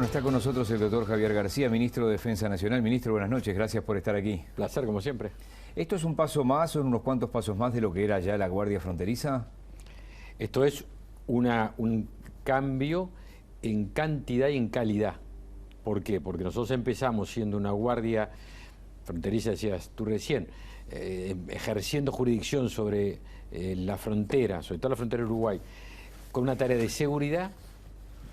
Bueno, está con nosotros el doctor Javier García, ministro de Defensa Nacional. Ministro, buenas noches, gracias por estar aquí. Placer, como siempre. ¿Esto es un paso más, son unos cuantos pasos más de lo que era ya la Guardia Fronteriza? Esto es un cambio en cantidad y en calidad. ¿Por qué? Porque nosotros empezamos siendo una Guardia Fronteriza, decías tú recién, ejerciendo jurisdicción sobre la frontera, sobre todo la frontera de Uruguay, con una tarea de seguridad.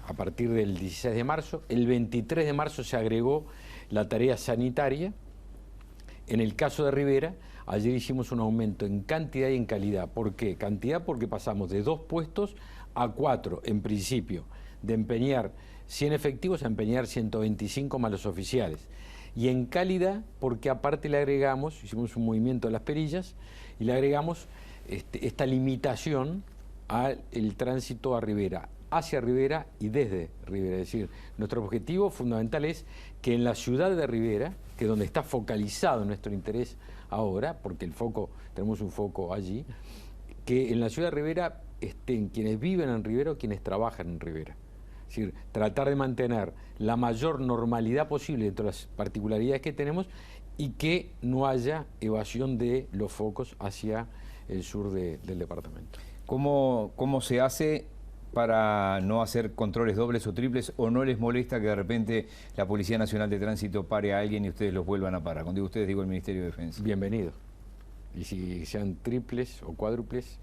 A partir del 16 de marzo, el 23 de marzo se agregó la tarea sanitaria. En el caso de Rivera, ayer hicimos un aumento en cantidad y en calidad. ¿Por qué? Cantidad porque pasamos de 2 puestos a 4, en principio, de empeñar 100 efectivos a empeñar 125 más los oficiales. Y en calidad porque aparte le agregamos, hicimos un movimiento de las perillas, y le agregamos esta limitación al tránsito a Rivera, hacia Rivera y desde Rivera. Es decir, nuestro objetivo fundamental es que en la ciudad de Rivera, que es donde está focalizado nuestro interés ahora, porque tenemos un foco allí, que en la ciudad de Rivera estén quienes viven en Rivera o quienes trabajan en Rivera. Es decir, tratar de mantener la mayor normalidad posible dentro de las particularidades que tenemos y que no haya evasión de los focos hacia el sur del departamento. ¿Cómo se hace para no hacer controles dobles o triples, o no les molesta que de repente la Policía Nacional de Tránsito pare a alguien y ustedes los vuelvan a parar? Cuando digo ustedes, digo el Ministerio de Defensa. Bienvenido. Y si sean triples o cuádruples,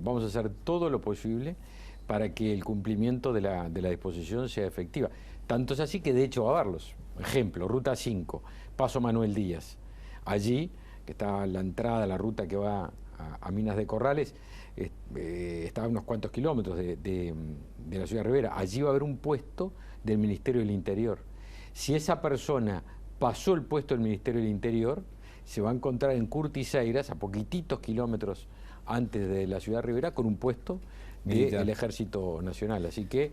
vamos a hacer todo lo posible para que el cumplimiento de la disposición sea efectiva. Tanto es así que de hecho va a haberlos. Ejemplo, Ruta 5, Paso Manuel Díaz. Allí, que está la entrada, la ruta que va a Minas de Corrales, está a unos cuantos kilómetros de la ciudad de Rivera. Allí va a haber un puesto del Ministerio del Interior. Si esa persona pasó el puesto del Ministerio del Interior, se va a encontrar en Curtiseiras, a poquititos kilómetros antes de la ciudad de Rivera, con un puesto del Ejército Nacional. Así que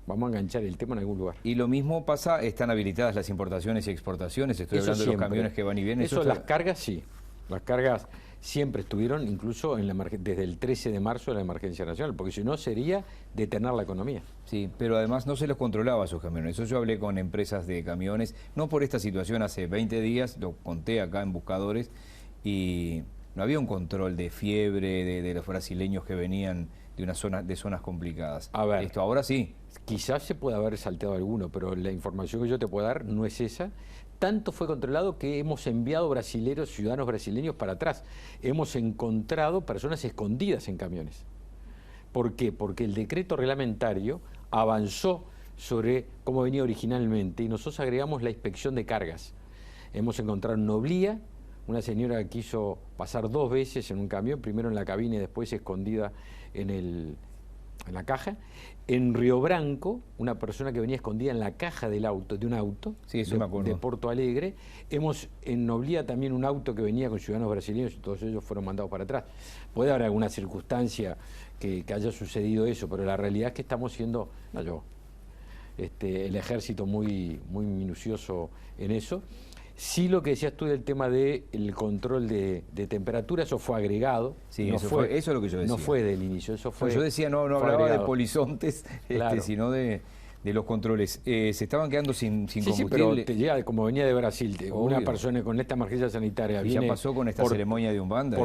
vamos a enganchar el tema en algún lugar. Y lo mismo pasa, están habilitadas las importaciones y exportaciones, estoy hablando de los camiones que van y vienen. Eso las cargas sí, las cargas siempre estuvieron incluso desde el 13 de marzo de la emergencia nacional, porque si no sería detener la economía. Sí, pero además no se los controlaba a esos camiones. Eso yo hablé con empresas de camiones, no por esta situación hace 20 días, lo conté acá en Buscadores, y no había un control de fiebre de los brasileños que venían de zonas complicadas. A ver, esto ahora sí. Quizás se pueda haber salteado alguno, pero la información que yo te puedo dar no es esa. Tanto fue controlado que hemos enviado ciudadanos brasileños para atrás. Hemos encontrado personas escondidas en camiones. ¿Por qué? Porque el decreto reglamentario avanzó sobre cómo venía originalmente y nosotros agregamos la inspección de cargas. Hemos encontrado en Noblía una señora que quiso pasar 2 veces en un camión, primero en la cabina y después escondida en la caja. En Río Branco, una persona que venía escondida en la caja de un auto, sí, eso me acuerdo, de Porto Alegre. En Noblía también un auto que venía con ciudadanos brasileños y todos ellos fueron mandados para atrás. Puede haber alguna circunstancia que haya sucedido eso, pero la realidad es que estamos siendo, el ejército muy minucioso en eso. Sí, lo que decías tú del tema del control de temperatura, eso fue agregado. Sí, eso es lo que yo decía. No fue del inicio, eso fue. Yo decía, no hablaba agregado de polizontes, claro, sino de los controles. Se estaban quedando sin combustible. Sí, pero te llega, como venía de Brasil, una persona con esta emergencia sanitaria. Y ya pasó con esta ceremonia de Umbanda.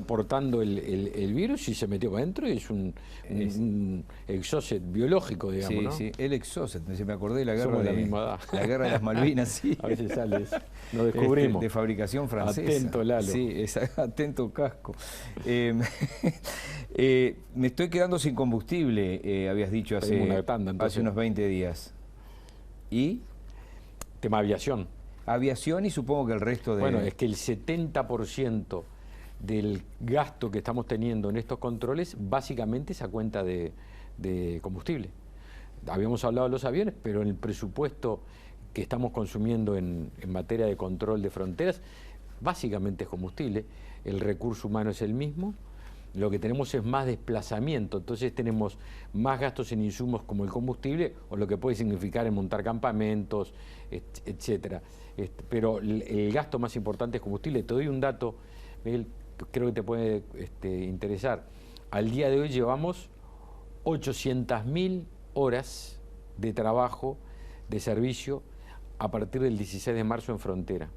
Portando el virus y se metió para adentro, y es un exocet biológico, digamos, sí, ¿no? Sí, el exocet, me acordé de la guerra de la misma edad. La guerra de las Malvinas, sí. A veces sale eso. Lo descubrimos. De fabricación francesa. Atento, Lalo. Sí, atento casco. Me estoy quedando sin combustible, habías dicho hace unos 20 días. ¿Y? Tema aviación. Aviación y supongo que el resto de... Bueno, es que el 70% del gasto que estamos teniendo en estos controles básicamente es a cuenta de combustible. Habíamos hablado de los aviones, pero en el presupuesto que estamos consumiendo en materia de control de fronteras, básicamente es combustible. El recurso humano es el mismo. Lo que tenemos es más desplazamiento, entonces tenemos más gastos en insumos como el combustible o lo que puede significar en montar campamentos, etcétera. Pero el gasto más importante es combustible. Te doy un dato, Miguel, que creo que te puede interesar. Al día de hoy llevamos 800.000 horas de trabajo, de servicio, a partir del 16 de marzo en frontera.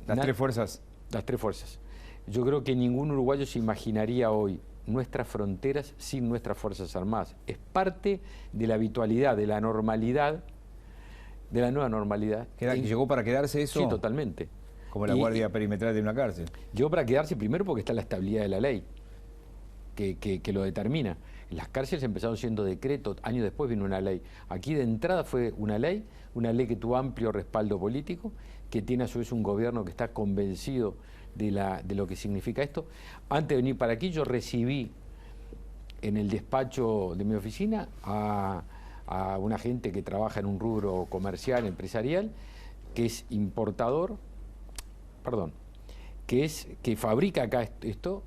¿Las tres fuerzas? Las tres fuerzas. Yo creo que ningún uruguayo se imaginaría hoy nuestras fronteras sin nuestras Fuerzas Armadas. Es parte de la habitualidad, de la normalidad, de la nueva normalidad. ¿Llegó para quedarse eso? Sí, totalmente. Como la guardia perimetral de una cárcel. Llegó para quedarse primero porque está la estabilidad de la ley, que lo determina. Las cárceles empezaron siendo decretos, años después vino una ley. Aquí de entrada fue una ley que tuvo amplio respaldo político, que tiene a su vez un gobierno que está convencido de lo que significa esto. Antes de venir para aquí yo recibí en el despacho de mi oficina a una gente que trabaja en un rubro comercial, empresarial, que es importador, que fabrica acá esto,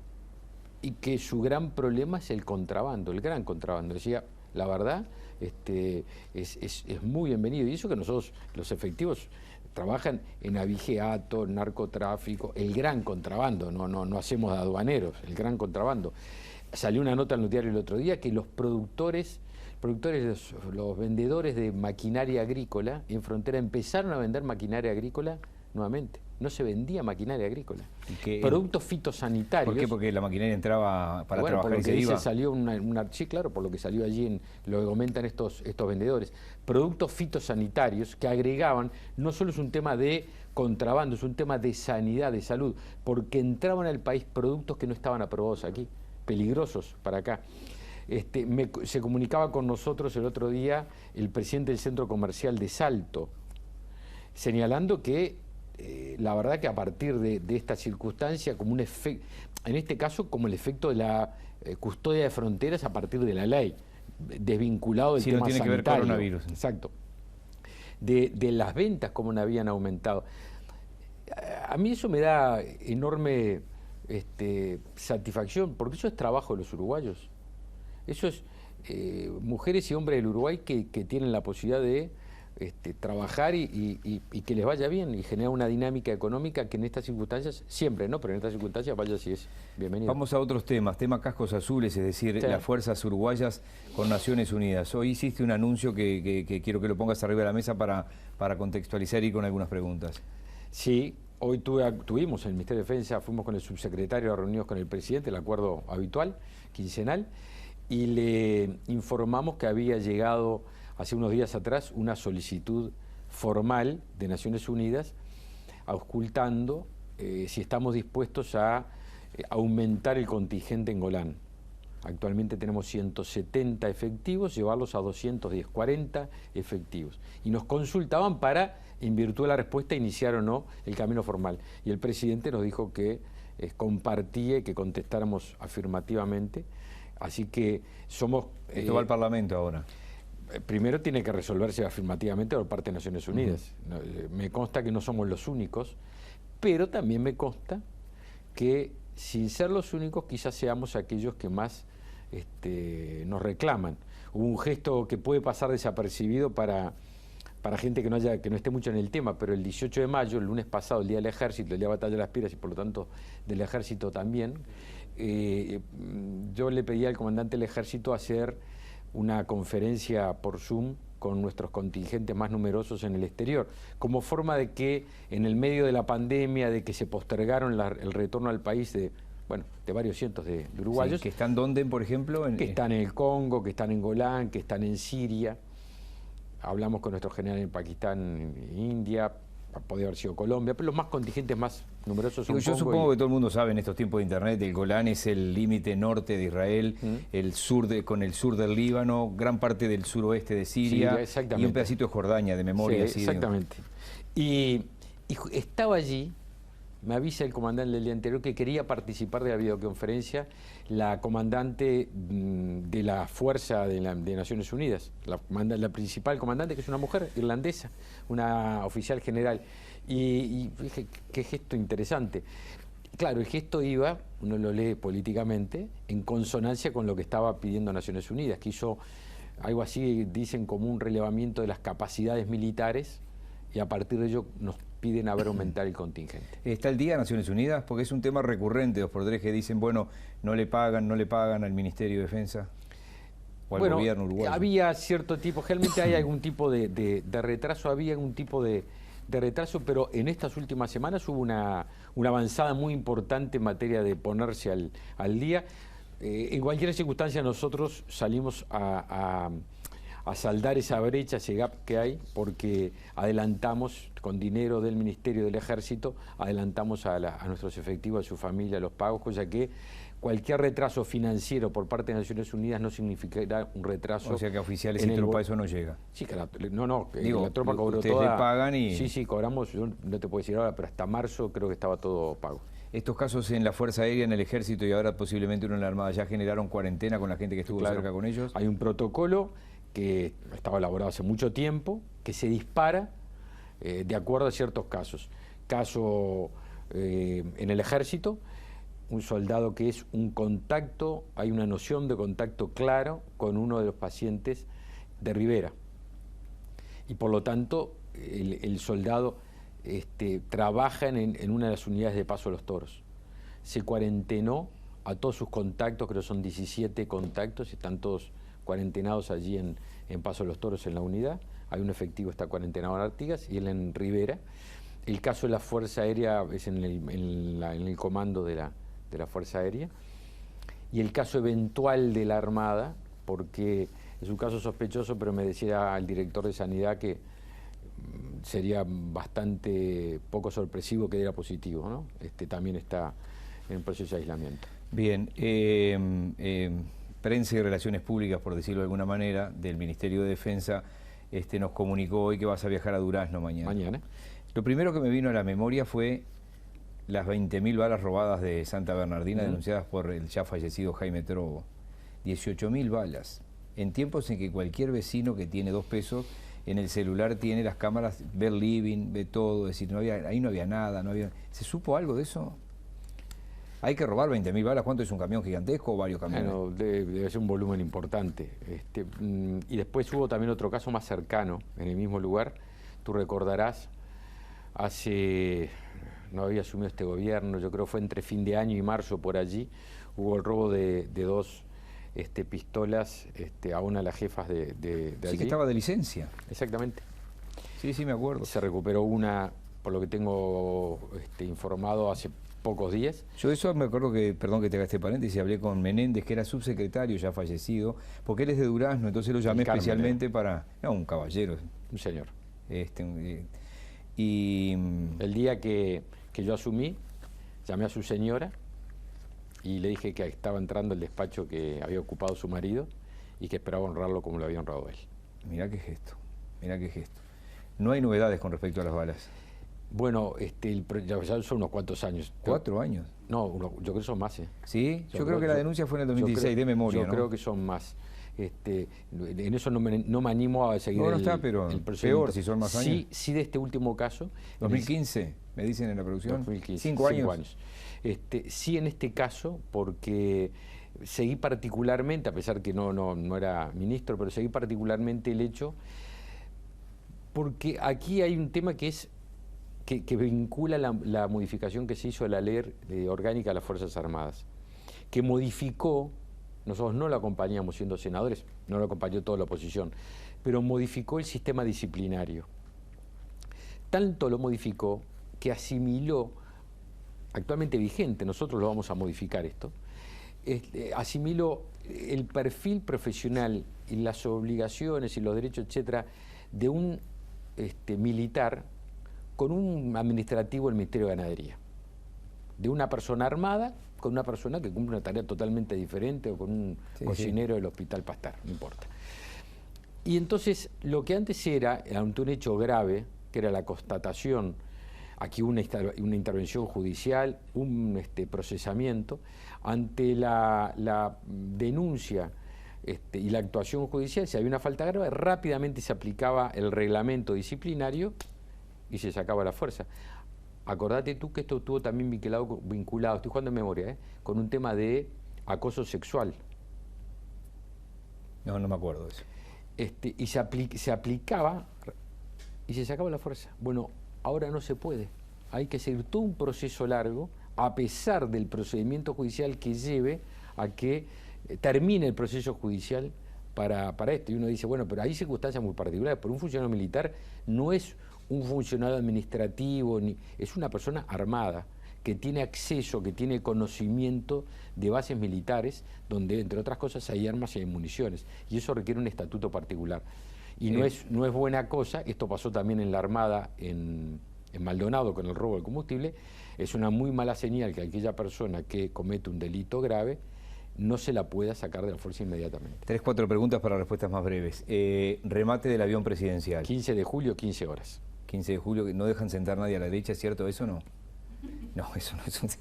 y que su gran problema es el contrabando, el gran contrabando. Decía, la verdad, es muy bienvenido. Y eso que nosotros, los efectivos, trabajan en abigeato, narcotráfico, el gran contrabando, no hacemos de aduaneros, el gran contrabando. Salió una nota en el diario el otro día que los los vendedores de maquinaria agrícola en frontera empezaron a vender maquinaria agrícola nuevamente. No se vendía maquinaria agrícola. Productos fitosanitarios. ¿Por qué? Porque la maquinaria entraba para trabajar y se iba. Salió sí, claro, por lo que salió allí, lo que comentan estos vendedores. Productos fitosanitarios que agregaban, no solo es un tema de contrabando, es un tema de sanidad, de salud, porque entraban al país productos que no estaban aprobados aquí, peligrosos para acá. Se comunicaba con nosotros el otro día el presidente del centro comercial de Salto, señalando que la verdad que a partir de esta circunstancia, como un efecto, en este caso como el efecto de la custodia de fronteras a partir de la ley, desvinculado del tema no tiene sanitario. Que ver con coronavirus. Exacto. De las ventas, cómo habían aumentado. A mí eso me da enorme satisfacción, porque eso es trabajo de los uruguayos. Eso es mujeres y hombres del Uruguay que tienen la posibilidad de trabajar y que les vaya bien y generar una dinámica económica que en estas circunstancias, siempre, ¿no? Pero en estas circunstancias vaya si es bienvenido. Vamos a otros temas, tema cascos azules, es decir, sí, las fuerzas uruguayas con Naciones Unidas. Hoy hiciste un anuncio que quiero que lo pongas arriba de la mesa para contextualizar y con algunas preguntas. Sí, hoy tuvimos en el Ministerio de Defensa, fuimos con el subsecretario reunidos con el presidente, el acuerdo habitual, quincenal, y le informamos que había llegado hace unos días atrás una solicitud formal de Naciones Unidas auscultando si estamos dispuestos a aumentar el contingente en Golán. Actualmente tenemos 170 efectivos, llevarlos a 210, 40 efectivos. Y nos consultaban para, en virtud de la respuesta, iniciar o no el camino formal. Y el presidente nos dijo que compartía y que contestáramos afirmativamente. Así que somos... Esto va al Parlamento ahora. Primero tiene que resolverse afirmativamente por parte de Naciones Unidas. Me consta que no somos los únicos, pero también me consta que sin ser los únicos quizás seamos aquellos que más nos reclaman. Hubo un gesto que puede pasar desapercibido para gente que no esté mucho en el tema, pero el 18 de mayo, el lunes pasado, el Día del Ejército, el Día de Batalla de las Piedras y por lo tanto del Ejército también, yo le pedí al comandante del Ejército hacer una conferencia por Zoom con nuestros contingentes más numerosos en el exterior, como forma de que en el medio de la pandemia, de que se postergaron el retorno al país de varios cientos de uruguayos. Sí, ¿que están dónde, por ejemplo? Que están en el Congo, que están en Golán, que están en Siria. Hablamos con nuestro general en Pakistán, en India, podría haber sido Colombia, pero los más contingentes más numerosos son Yo Congo supongo que todo el mundo sabe en estos tiempos de internet, el Golán es el límite norte de Israel, el sur con el sur del Líbano, gran parte del suroeste de Siria y un pedacito de Jordania, de memoria. Sí, exactamente. Y estaba allí, me avisa el comandante del día anterior que quería participar de la videoconferencia la comandante de la fuerza de Naciones Unidas, la principal comandante, que es una mujer irlandesa, una oficial general. Y dije, qué gesto interesante. Claro, el gesto iba, uno lo lee políticamente, en consonancia con lo que estaba pidiendo Naciones Unidas, que hizo algo así, dicen, como un relevamiento de las capacidades militares, y a partir de ello nos piden aumentar el contingente. ¿Está el día de Naciones Unidas? Porque es un tema recurrente, 2x3, que dicen, bueno, no le pagan al Ministerio de Defensa. o al bueno, gobierno uruguayo. Había cierto tipo, realmente hay algún tipo de retraso, había algún tipo de retraso, pero en estas últimas semanas hubo una avanzada muy importante en materia de ponerse al día. En cualquier circunstancia nosotros salimos a saldar esa brecha, ese gap que hay, porque adelantamos, con dinero del Ministerio del Ejército, adelantamos a nuestros efectivos, a su familia, los pagos, cosa que cualquier retraso financiero por parte de Naciones Unidas no significará un retraso. O sea que a oficiales y tropa eso no llega. Sí, que no, Digo, la tropa cobró ustedes toda. le pagan y... Sí, cobramos, yo no te puedo decir ahora, pero hasta marzo creo que estaba todo pago. Estos casos en la Fuerza Aérea, en el Ejército y ahora posiblemente uno en la Armada, ¿ya generaron cuarentena con la gente que estuvo cerca con ellos? Hay un protocolo que estaba elaborado hace mucho tiempo, que se dispara de acuerdo a ciertos casos. Caso en el Ejército, un soldado que es un contacto, hay una noción de contacto claro con uno de los pacientes de Rivera. Y por lo tanto, el soldado trabaja en una de las unidades de Paso de los Toros. Se cuarentenó a todos sus contactos, creo que son 17 contactos, están todos cuarentenados allí en Paso de los Toros en la unidad. Hay un efectivo que está cuarentenado en Artigas y él en Rivera. El caso de la Fuerza Aérea es en el comando de la Fuerza Aérea. Y el caso eventual de la Armada, porque es un caso sospechoso, pero me decía el director de Sanidad que sería bastante poco sorpresivo que diera positivo, ¿no? También está en proceso de aislamiento. Bien, Prensa y Relaciones Públicas, por decirlo de alguna manera, del Ministerio de Defensa, nos comunicó hoy que vas a viajar a Durazno mañana. Mañana. Lo primero que me vino a la memoria fue las 20.000 balas robadas de Santa Bernardina, denunciadas por el ya fallecido Jaime Trovo. 18.000 balas, en tiempos en que cualquier vecino que tiene 2 pesos en el celular tiene las cámaras, ve el living, ve todo, es decir, ahí no había nada, ¿Se supo algo de eso? Hay que robar 20.000 balas, ¿cuánto es un camión gigantesco o varios camiones? Bueno, debe ser un volumen importante. Y después hubo también otro caso más cercano, en el mismo lugar. Tú recordarás, no había asumido este gobierno, yo creo que fue entre fin de año y marzo por allí, hubo el robo de 2 pistolas a una de las jefas de allí. Sí, que estaba de licencia. Exactamente. Sí, me acuerdo. Se recuperó una, por lo que tengo informado, hace pocos días. Yo de eso me acuerdo que, perdón que te haga este paréntesis, hablé con Menéndez, que era subsecretario, ya fallecido, porque él es de Durazno, entonces lo llamé especialmente para... No, un caballero. Un señor. Y... El día que yo asumí, llamé a su señora y le dije que estaba entrando el despacho que había ocupado su marido y que esperaba honrarlo como lo había honrado él. Mirá qué gesto, mirá qué gesto. No hay novedades con respecto a las balas. Bueno, ya son unos cuantos años. 4 años. No, yo creo que son más. ¿Sí? Yo creo que la denuncia fue en el 2016, de memoria, yo creo que son más. En eso no me animo a seguir no está, pero el peor si son más años. Sí, de este último caso. 2015, me dicen en la producción. 2015, 5 años. Sí, en este caso, porque seguí particularmente, a pesar que no era ministro, pero seguí particularmente el hecho, porque aquí hay un tema que es que vincula la modificación que se hizo de la ley orgánica de las Fuerzas Armadas, que modificó, nosotros no lo acompañamos siendo senadores, no lo acompañó toda la oposición, pero modificó el sistema disciplinario. Tanto lo modificó que asimiló, actualmente vigente, nosotros lo vamos a modificar esto, asimiló el perfil profesional y las obligaciones y los derechos, etcétera, de un militar con un administrativo del Ministerio de Ganadería, de una persona armada con una persona que cumple una tarea totalmente diferente, o con un cocinero del Hospital Pastar, no importa. Y entonces lo que antes era, ante un hecho grave, que era la constatación, aquí una intervención judicial, un procesamiento, ante la denuncia y la actuación judicial, si había una falta grave, rápidamente se aplicaba el reglamento disciplinario y se sacaba la fuerza. Acordate tú que esto estuvo también vinculado, estoy jugando en memoria, con un tema de acoso sexual. No me acuerdo de eso. Y se aplicaba y se sacaba la fuerza. Bueno, ahora no se puede. Hay que seguir todo un proceso largo, a pesar del procedimiento judicial que lleve a que termine el proceso judicial para esto. Y uno dice, bueno, pero hay circunstancias muy particulares. Pero un funcionario militar no es un funcionario administrativo, es una persona armada que tiene acceso, que tiene conocimiento de bases militares, donde, entre otras cosas, hay armas y hay municiones. Y eso requiere un estatuto particular. Y no es buena cosa, esto pasó también en la Armada en Maldonado con el robo del combustible, es una muy mala señal que aquella persona que comete un delito grave no se la pueda sacar de la fuerza inmediatamente. 3, 4 preguntas para respuestas más breves. Remate del avión presidencial. 15 de julio, 15 horas. 15 de julio, no dejan sentar nadie a la derecha, ¿es cierto eso o no? No, eso no es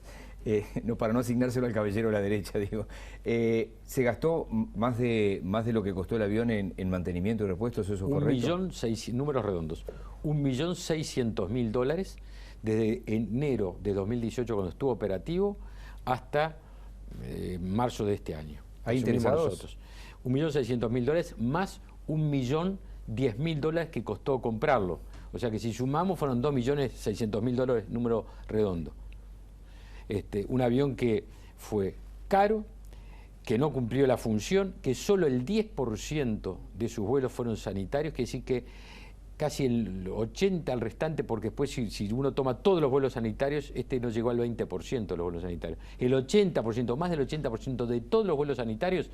no, para no asignárselo al caballero a la derecha, digo. ¿Se gastó más de lo que costó el avión en mantenimiento y repuestos? ¿Eso es correcto? Números redondos, $1.600.000 desde enero de 2018, cuando estuvo operativo, hasta marzo de este año. ¿Hay interesados? $1.600.000 más $1.010.000 que costó comprarlo. O sea que si sumamos fueron $2.600.000, número redondo. Un avión que fue caro, que no cumplió la función, que solo el 10% de sus vuelos fueron sanitarios, que decir que casi el 80% al restante, porque después si uno toma todos los vuelos sanitarios, no llegó al 20% de los vuelos sanitarios. El 80%, más del 80% de todos los vuelos sanitarios,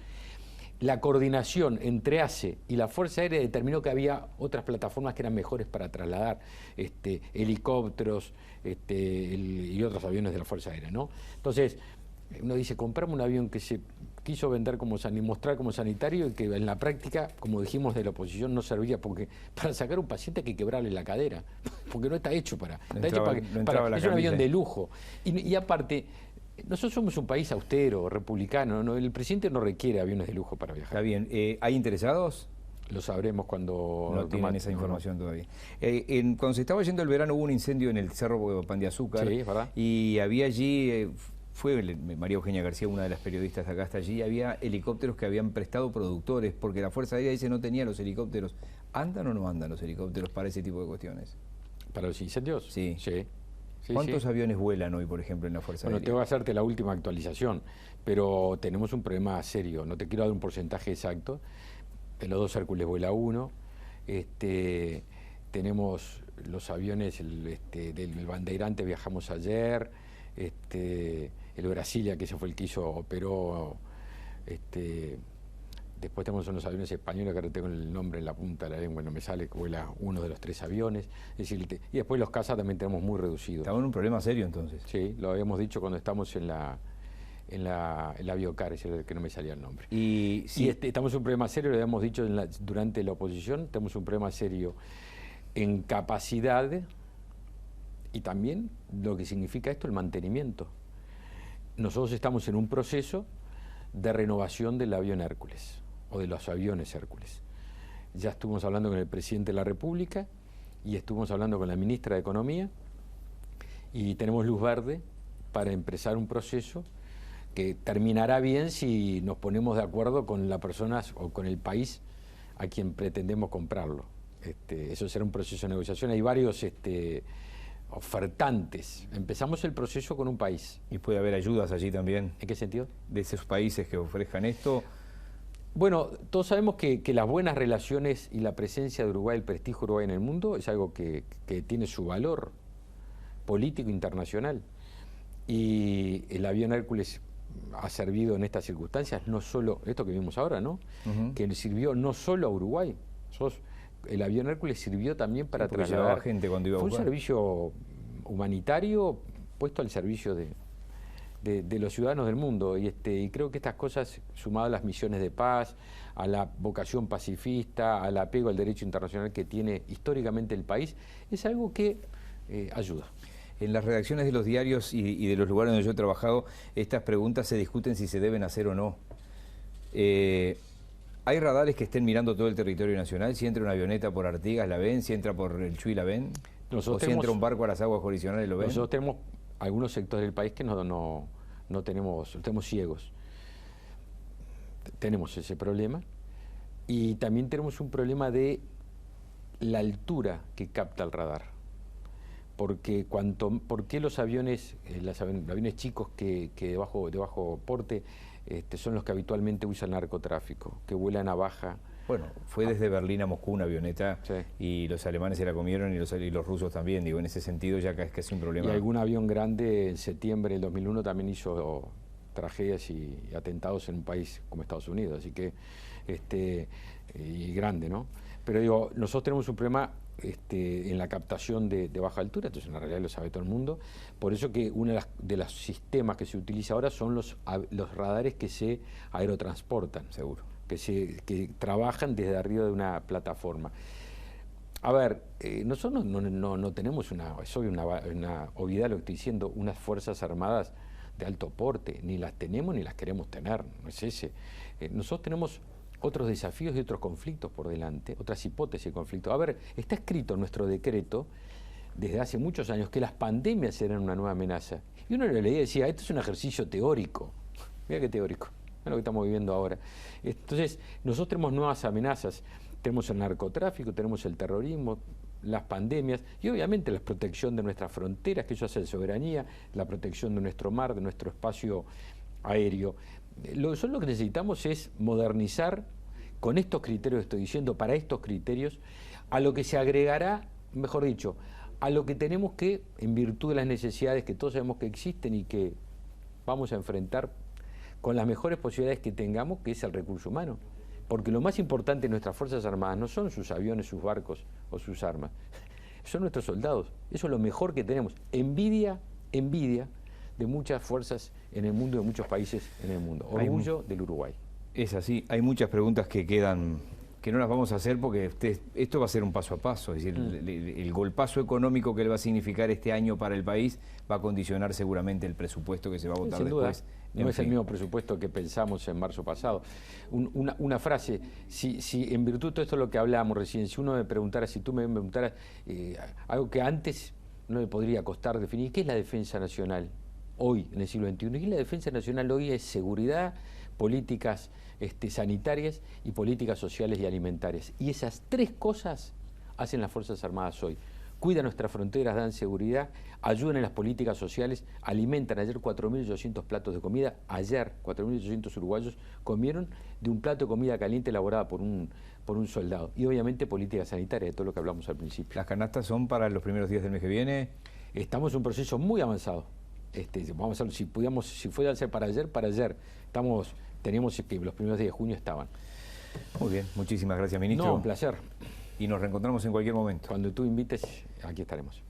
la coordinación entre ACE y la Fuerza Aérea determinó que había otras plataformas que eran mejores para trasladar helicópteros y otros aviones de la Fuerza Aérea, ¿no? Entonces, uno dice, compramos un avión que se quiso vender mostrar como sanitario y que en la práctica, como dijimos de la oposición, no servía, porque para sacar a un paciente hay que quebrarle la cadera, porque no está hecho para... es un avión de lujo. Y aparte... Nosotros somos un país austero, republicano, ¿no? El presidente no requiere aviones de lujo para viajar. Está bien. ¿Hay interesados? Lo sabremos cuando... No tienen esa información todavía. Cuando se estaba yendo el verano hubo un incendio en el Cerro Pan de Azúcar. Sí, ¿verdad? Y había allí, María Eugenia García, una de las periodistas de acá hasta allí, había helicópteros que habían prestado productores, porque la Fuerza Aérea dice no tenía los helicópteros. ¿Andan o no andan los helicópteros para ese tipo de cuestiones? ¿Para los incendios? Sí. Sí. ¿Cuántos aviones vuelan hoy, por ejemplo, en la Fuerza Aérea? Bueno, tengo que hacerte la última actualización, pero tenemos un problema serio. No te quiero dar un porcentaje exacto. En los 2 Hércules vuela uno. Tenemos los aviones del Bandeirante, viajamos ayer. El Brasilia, que ese fue el que operó. Después tenemos unos aviones españoles, que ahora tengo el nombre en la punta de la lengua, no me sale, que vuela uno de los 3 aviones. Es decir, y después los cazas también tenemos muy reducidos. Estamos en un problema serio entonces. Sí, lo habíamos dicho cuando estamos en la Biocar, es el que no me salía el nombre. Y estamos en un problema serio, lo habíamos dicho durante la oposición, tenemos un problema serio en capacidad y también lo que significa esto, el mantenimiento. Nosotros estamos en un proceso de renovación del avión Hércules, o de los aviones Hércules. Ya estuvimos hablando con el presidente de la República y estuvimos hablando con la ministra de Economía y tenemos luz verde para empezar un proceso que terminará bien si nos ponemos de acuerdo con la persona o con el país a quien pretendemos comprarlo. Eso será un proceso de negociación. Hay varios ofertantes. Empezamos el proceso con un país. ¿Y puede haber ayudas allí también? ¿En qué sentido? De esos países que ofrezcan esto. Bueno, todos sabemos que las buenas relaciones y la presencia de Uruguay, el prestigio de Uruguay en el mundo, es algo que tiene su valor político internacional. Y el avión Hércules ha servido en estas circunstancias, no solo, esto que vimos ahora, ¿no? Que sirvió no solo a Uruguay. El avión Hércules sirvió también para trasladar gente cuando iba a buscar. Fue un servicio humanitario puesto al servicio de los ciudadanos del mundo, y creo que estas cosas, sumadas a las misiones de paz, a la vocación pacifista, al apego al derecho internacional que tiene históricamente el país, es algo que ayuda. En las redacciones de los diarios y de los lugares donde yo he trabajado, estas preguntas se discuten si se deben hacer o no. ¿Hay radares que estén mirando todo el territorio nacional? Si entra una avioneta por Artigas, ¿la ven? Si entra por el Chuy, ¿la ven? ¿O si entra un barco a las aguas colisionales, lo ven? Nosotros tenemos algunos sectores del país que no tenemos ciegos. Tenemos ese problema. Y también tenemos un problema de la altura que capta el radar. Porque ¿por qué los aviones chicos que de bajo porte son los que habitualmente usan el narcotráfico, que vuelan a baja. Bueno, fue desde Berlín a Moscú una avioneta, Sí. y los alemanes se la comieron y los rusos también. Digo, en ese sentido ya que es casi un problema. Y algún avión grande en septiembre del 2001 también hizo tragedias y atentados en un país como Estados Unidos, así que, y grande, ¿no? Pero digo, nosotros tenemos un problema en la captación de baja altura, entonces en la realidad lo sabe todo el mundo, por eso que uno de los sistemas que se utiliza ahora son los radares que se aerotransportan. Seguro. Que trabajan desde arriba de una plataforma. A ver, nosotros no tenemos es una obviedad lo que estoy diciendo, unas fuerzas armadas de alto porte, ni las tenemos ni las queremos tener, no es ese. Nosotros tenemos otros desafíos y otros conflictos por delante, otras hipótesis de conflicto. A ver, está escrito en nuestro decreto desde hace muchos años que las pandemias eran una nueva amenaza. Y uno lo leía y decía, esto es un ejercicio teórico. Mira qué teórico. Es lo que estamos viviendo ahora. Entonces, nosotros tenemos nuevas amenazas. Tenemos el narcotráfico, tenemos el terrorismo, las pandemias y obviamente la protección de nuestras fronteras, que eso hace la soberanía, la protección de nuestro mar, de nuestro espacio aéreo. Lo que necesitamos es modernizar con estos criterios que estoy diciendo, para estos criterios, a lo que se agregará, mejor dicho, a lo que tenemos que, en virtud de las necesidades que todos sabemos que existen y que vamos a enfrentar con las mejores posibilidades que tengamos, que es el recurso humano. Porque lo más importante de nuestras Fuerzas Armadas no son sus aviones, sus barcos o sus armas, son nuestros soldados. Eso es lo mejor que tenemos. Envidia de muchas fuerzas en el mundo, de muchos países en el mundo. Orgullo del Uruguay. Es así, hay muchas preguntas que quedan, que no las vamos a hacer porque esto va a ser un paso a paso, es decir, el golpazo económico que le va a significar este año para el país va a condicionar seguramente el presupuesto que se va a votar sin después. Duda. No es el mismo presupuesto que pensamos en marzo pasado. Una frase, si en virtud de todo esto lo que hablamos recién, si uno me preguntara, si tú me preguntaras algo que antes no me podría costar definir, ¿qué es la defensa nacional hoy, en el siglo XXI? ¿Qué es la defensa nacional hoy? Es seguridad, políticas sanitarias y políticas sociales y alimentarias. Y esas tres cosas hacen las Fuerzas Armadas hoy. Cuidan nuestras fronteras, dan seguridad, ayudan en las políticas sociales, alimentan. Ayer 4.800 platos de comida, ayer 4.800 uruguayos comieron de un plato de comida caliente elaborada por un soldado. Y obviamente política sanitaria, de todo lo que hablamos al principio. ¿Las canastas son para los primeros días del mes que viene? Estamos en un proceso muy avanzado. Vamos a ver, si fuera a ser para ayer. Teníamos que los primeros días de junio estaban. Muy bien, muchísimas gracias, ministro. No, un placer. Y nos reencontramos en cualquier momento. Cuando tú invites, aquí estaremos.